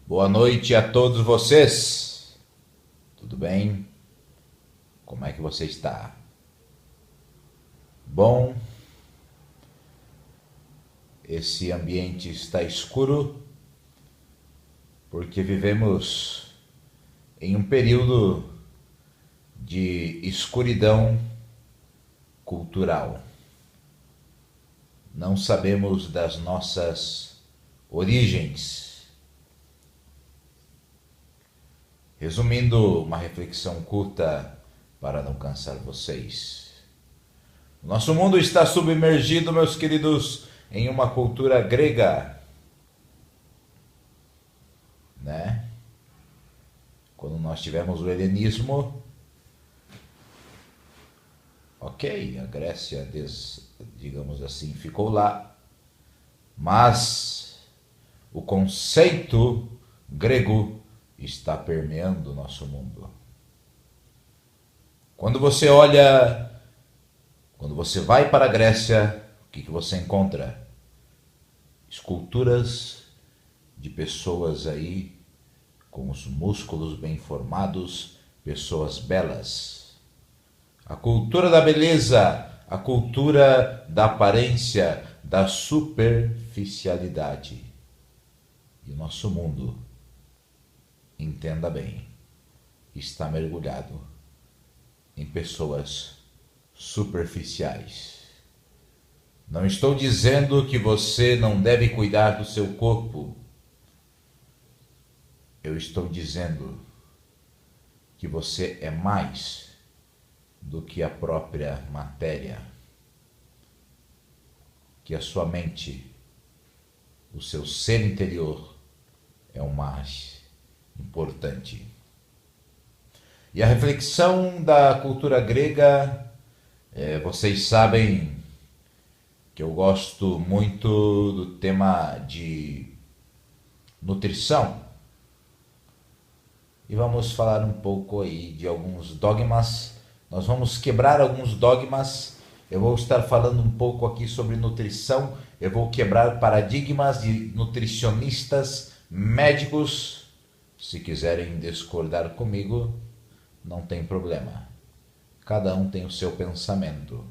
Boa noite a todos vocês. Tudo bem? Como é que você está? Bom, esse ambiente está escuro porque vivemos em um período de escuridão cultural. Não sabemos das nossas origens. Resumindo, uma reflexão curta para não cansar vocês. Nosso mundo está submergido, meus queridos, em uma cultura grega, né? Quando nós tivemos o helenismo, ok, a Grécia, digamos assim, ficou lá, mas o conceito grego está permeando o nosso mundo. Quando você vai para a Grécia, o que você encontra? Esculturas de pessoas aí com os músculos bem formados, pessoas belas. A cultura da beleza, a cultura da aparência, da superficialidade. E o nosso mundo, entenda bem, está mergulhado em pessoas superficiais. Não estou dizendo que você não deve cuidar do seu corpo. Eu estou dizendo que você é mais do que a própria matéria. Que a sua mente, o seu ser interior é o mais importante. E a reflexão da cultura grega, vocês sabem que eu gosto muito do tema de nutrição. E vamos falar um pouco aí de alguns dogmas. Nós vamos quebrar alguns dogmas. Eu vou estar falando um pouco aqui sobre nutrição. Eu vou quebrar paradigmas de nutricionistas, médicos. Se quiserem discordar comigo, não tem problema. Cada um tem o seu pensamento.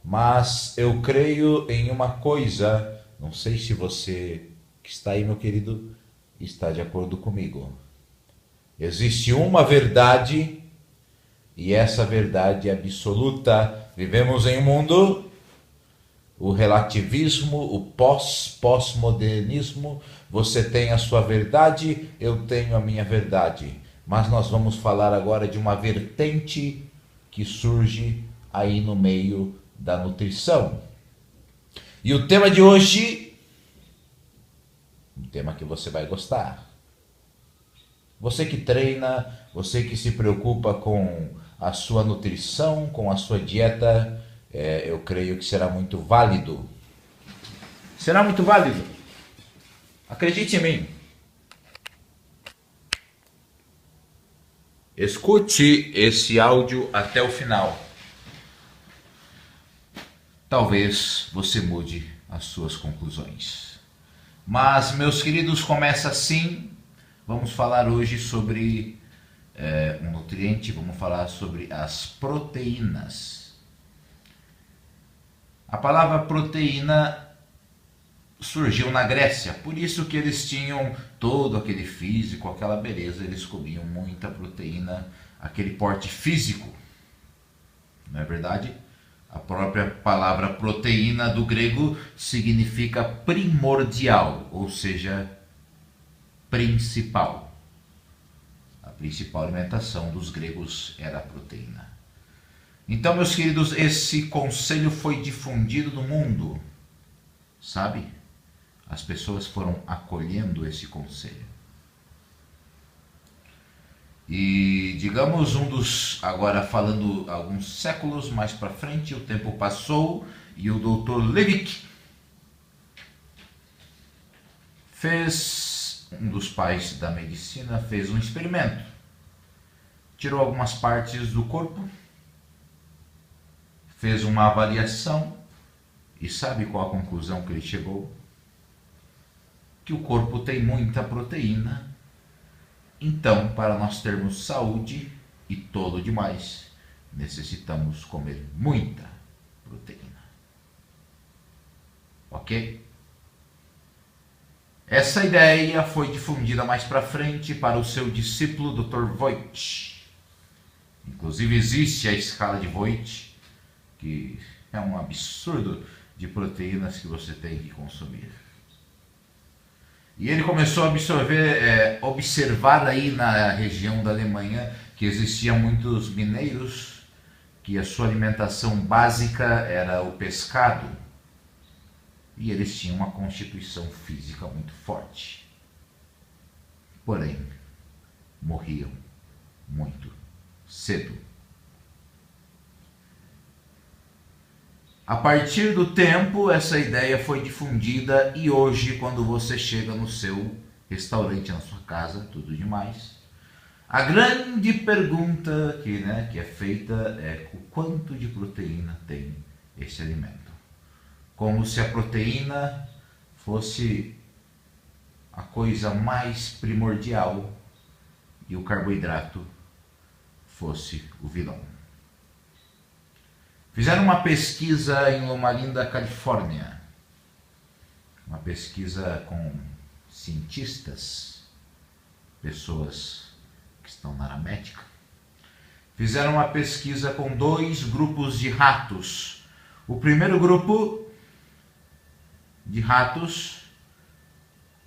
Mas eu creio em uma coisa, não sei se você que está aí, meu querido, está de acordo comigo. Existe uma verdade e essa verdade é absoluta. Vivemos em um mundo, o relativismo, o pós-modernismo. Você tem a sua verdade, eu tenho a minha verdade. Mas nós vamos falar agora de uma vertente que surge aí no meio da nutrição. E o tema de hoje, um tema que você vai gostar. Você que treina, você que se preocupa com a sua nutrição, com a sua dieta, eu creio que será muito válido. Será muito válido. Acredite em mim. Escute esse áudio até o final. Talvez você mude as suas conclusões. Mas, meus queridos, começa assim. Vamos falar hoje sobre um nutriente, vamos falar sobre as proteínas. A palavra proteína surgiu na Grécia, por isso que eles tinham todo aquele físico, aquela beleza, eles comiam muita proteína, aquele porte físico, não é verdade? A própria palavra proteína do grego significa primordial, ou seja, principal. A principal alimentação dos gregos era a proteína. Então, meus queridos, esse conselho foi difundido no mundo, sabe? As pessoas foram acolhendo esse conselho. E digamos agora falando alguns séculos mais para frente, o tempo passou e o Dr. Liebig um dos pais da medicina fez um experimento. Tirou algumas partes do corpo, fez uma avaliação e sabe qual a conclusão que ele chegou? que o corpo tem muita proteína. Então, para nós termos saúde e todo demais, necessitamos comer muita proteína. Ok? Essa ideia foi difundida mais para frente para o seu discípulo Dr. Vogt. Inclusive existe a escala de Vogt, que é um absurdo de proteínas que você tem que consumir. E ele começou a observar aí na região da Alemanha que existiam muitos mineiros, que a sua alimentação básica era o pescado. E eles tinham uma constituição física muito forte. Porém, morriam muito cedo. A partir do tempo, essa ideia foi difundida e hoje, quando você chega no seu restaurante, na sua casa, tudo demais, a grande pergunta que é feita é o quanto de proteína tem esse alimento. Como se a proteína fosse a coisa mais primordial e o carboidrato fosse o vilão. Fizeram uma pesquisa em Loma Linda, Califórnia. Uma pesquisa com cientistas, pessoas que estão na área médica. Fizeram uma pesquisa com 2 grupos de ratos. O primeiro grupo de ratos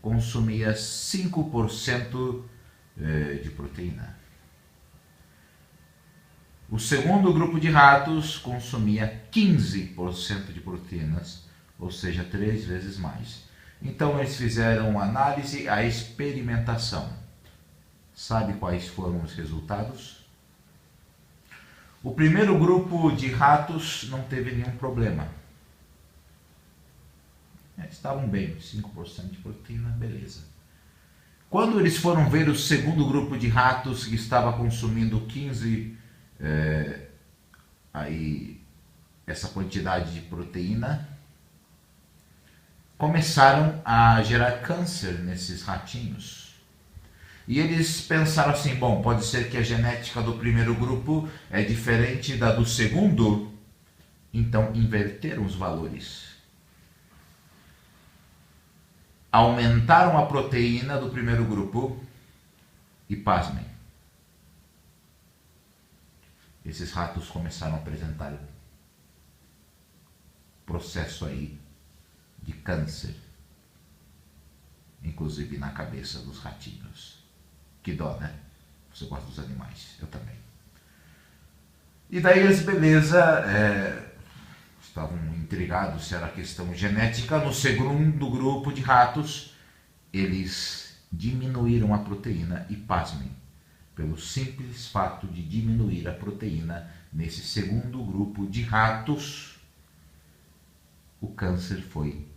consumia 5% de proteína. O segundo grupo de ratos consumia 15% de proteínas, ou seja, 3 vezes mais. Então eles fizeram análise, a experimentação. Sabe quais foram os resultados? O primeiro grupo de ratos não teve nenhum problema. Estavam bem, 5% de proteína, beleza. Quando eles foram ver o segundo grupo de ratos que estava consumindo 15%, essa quantidade de proteína, começaram a gerar câncer nesses ratinhos. E eles pensaram assim, bom, pode ser que a genética do primeiro grupo é diferente da do segundo, então inverteram os valores. Aumentaram a proteína do primeiro grupo e, pasmem, esses ratos começaram a apresentar processo aí de câncer, inclusive na cabeça dos ratinhos. Que dó, né? Você gosta dos animais, eu também. E daí eles, beleza, estavam intrigados se era questão genética. No segundo grupo de ratos, eles diminuíram a proteína e, pasmem, pelo simples fato de diminuir a proteína nesse segundo grupo de ratos, o câncer foi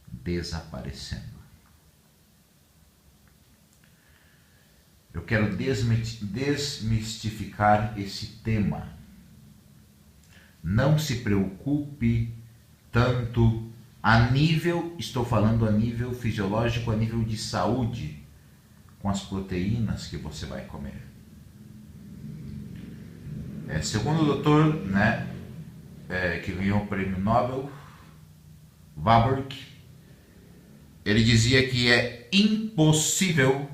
desaparecendo. Eu quero desmistificar esse tema. Não se preocupe tanto a nível, estou falando a nível fisiológico, a nível de saúde, com as proteínas que você vai comer. Segundo o doutor, que ganhou o prêmio Nobel, Warburg, ele dizia que é impossível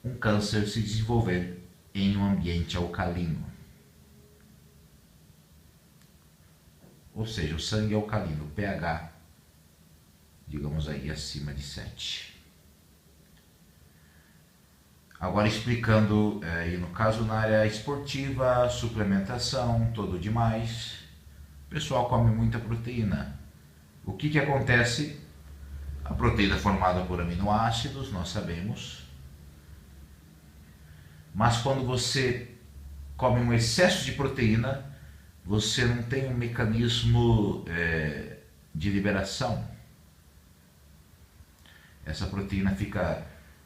um câncer se desenvolver em um ambiente alcalino. Ou seja, o sangue alcalino, pH, digamos aí, acima de 7. Agora explicando, e no caso na área esportiva, suplementação, todo demais, o pessoal come muita proteína. O que acontece? A proteína é formada por aminoácidos, nós sabemos. Mas quando você come um excesso de proteína, você não tem um mecanismo de liberação.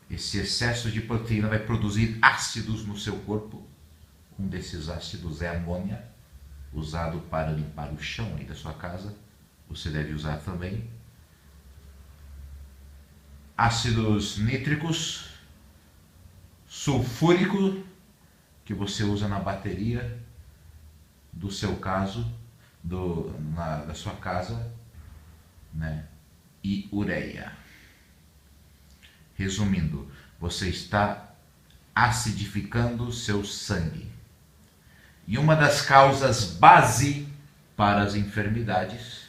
Esse excesso de proteína vai produzir ácidos no seu corpo. Um desses ácidos é amônia, usado para limpar o chão aí da sua casa. Você deve usar também. ácidos nítricos, sulfúrico, que você usa na bateria do seu caso, da sua casa, né? E ureia. Resumindo, você está acidificando seu sangue. E uma das causas base para as enfermidades,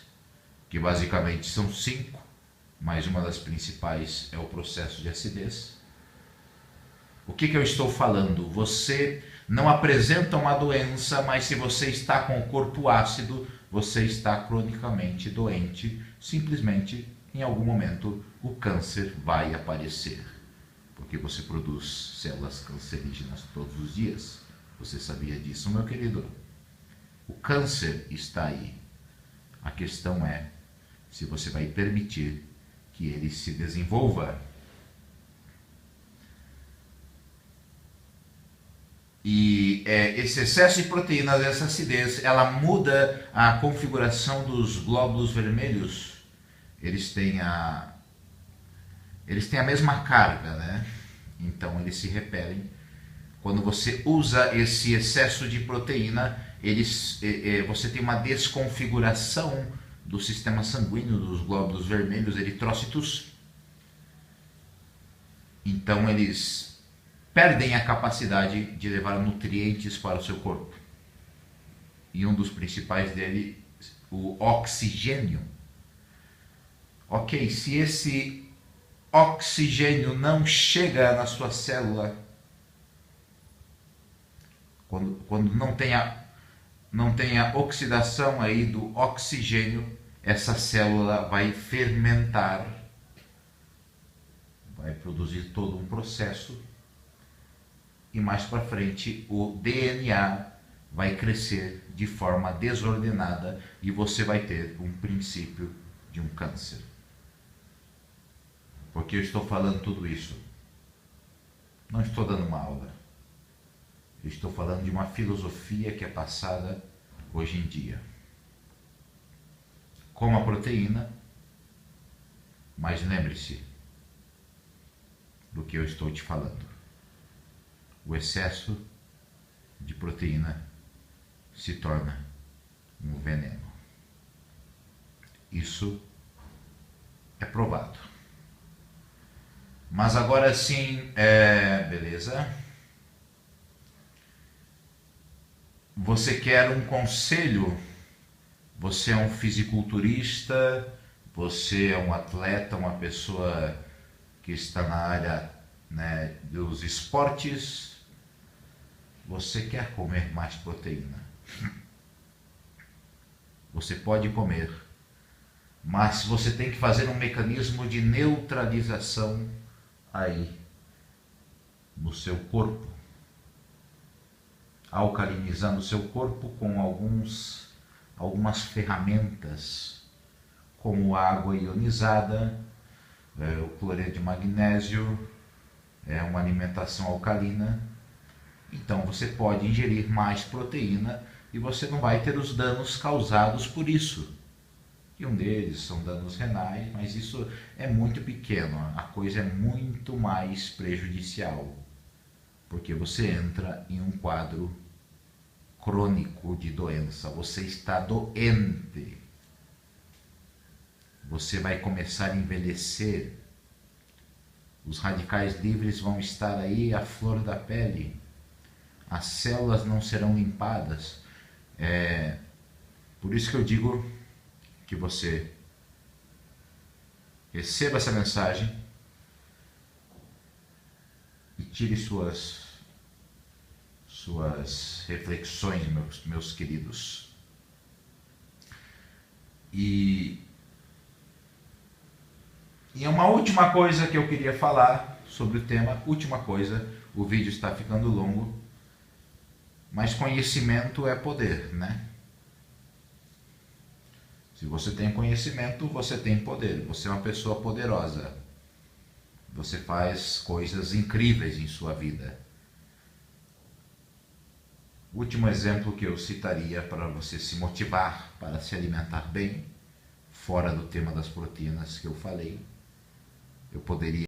que basicamente são 5, mas uma das principais é o processo de acidez. O que eu estou falando? Você não apresenta uma doença, mas se você está com o corpo ácido, você está cronicamente doente. Simplesmente, em algum momento, o câncer vai aparecer. Porque você produz células cancerígenas todos os dias. Você sabia disso, meu querido? O câncer está aí. A questão é se você vai permitir que ele se desenvolva. E esse excesso de proteínas, essa acidez, ela muda a configuração dos glóbulos vermelhos. Eles têm a mesma carga, né? Então eles se repelem. Quando você usa esse excesso de proteína, você tem uma desconfiguração do sistema sanguíneo dos glóbulos vermelhos, eritrócitos. Então eles perdem a capacidade de levar nutrientes para o seu corpo. E um dos principais dele, o oxigênio. Ok, se esse oxigênio não chega na sua célula, quando não tem a oxidação aí do oxigênio, essa célula vai fermentar, vai produzir todo um processo, e mais para frente o DNA vai crescer de forma desordenada e você vai ter um princípio de um câncer. Por que eu estou falando tudo isso? Não estou dando uma aula. Eu estou falando de uma filosofia que é passada hoje em dia. Coma proteína, mas lembre-se do que eu estou te falando. O excesso de proteína se torna um veneno. Isso é provado. Mas agora sim, beleza. Você quer um conselho? Você é um fisiculturista? Você é um atleta, uma pessoa que está na área, né, dos esportes? Você quer comer mais proteína? Você pode comer, mas você tem que fazer um mecanismo de neutralização aí no seu corpo, alcalinizando o seu corpo com algumas ferramentas, como água ionizada, o cloreto de magnésio, uma alimentação alcalina. Então você pode ingerir mais proteína e você não vai ter os danos causados por isso. E um deles são danos renais, mas isso é muito pequeno, a coisa é muito mais prejudicial, porque você entra em um quadro crônico de doença, você está doente, você vai começar a envelhecer, os radicais livres vão estar aí à flor da pele, as células não serão limpadas. Por isso que eu digo que você receba essa mensagem e tire suas reflexões, meus queridos. E uma última coisa que eu queria falar sobre o tema, última coisa, o vídeo está ficando longo, mas conhecimento é poder, né? Se você tem conhecimento, você tem poder, você é uma pessoa poderosa, você faz coisas incríveis em sua vida. O último exemplo que eu citaria para você se motivar para se alimentar bem, fora do tema das proteínas que eu falei, eu poderia